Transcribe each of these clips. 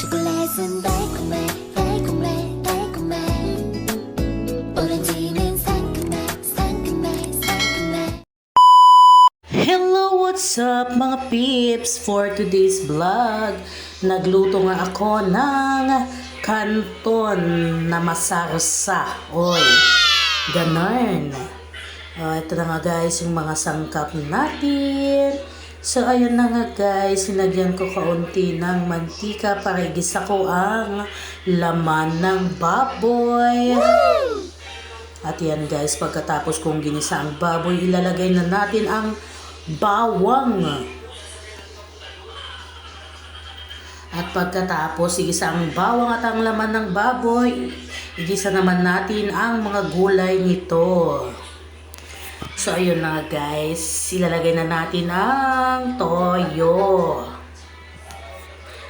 초콜릿은 달콤해 달콤해 달콤해 오렌지는 상큼해 상큼해 상큼해. Hello, what's up mga peeps? For today's vlog, nagluto nga ako ng kanton na masarsa. Oy, ganun. Ito na nga guys yung mga sangkap natin. So ayun na nga guys, sinagyan ko kaunti ng mantika para igisa ko ang laman ng baboy. At yan guys, pagkatapos kong ginisa ang baboy, ilalagay na natin ang bawang. At pagkatapos igisa ang bawang at ang laman ng baboy, igisa naman natin ang mga gulay nito. So ayun na guys, ilalagay na natin ang toyo.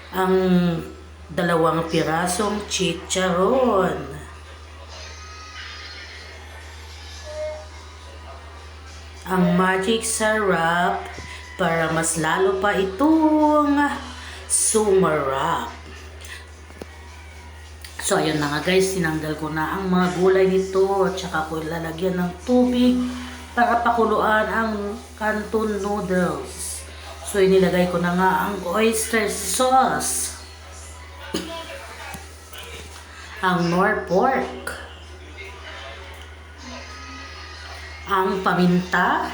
Ang 2 pirasong chicharon. Ang magic sarap para mas lalo pa itong sumarap. So ayun na nga guys, tinanggal ko na ang mga gulay nito at saka ko ilalagyan ng tubig para pakuluan ang canton noodles. So inilagay ko na nga ang oyster sauce, ang nor pork, ang paminta,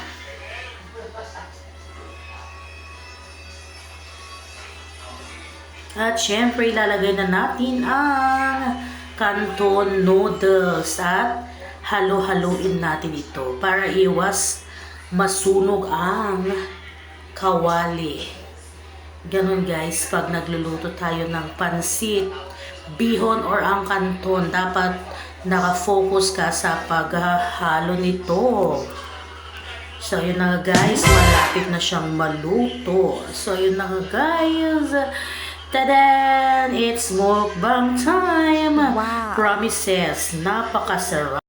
at syempre ilalagay na natin ang canton noodles at halo-haluin natin ito para iwas masunog ang kawali. Ganun guys, pag nagluluto tayo ng pansit, bihon or ang canton, dapat nakafocus ka sa paghahalo nito. So yun na guys, malapit na siyang maluto. So yun na guys, tadan! It's mukbang time! Wow. Promises, napakasarap.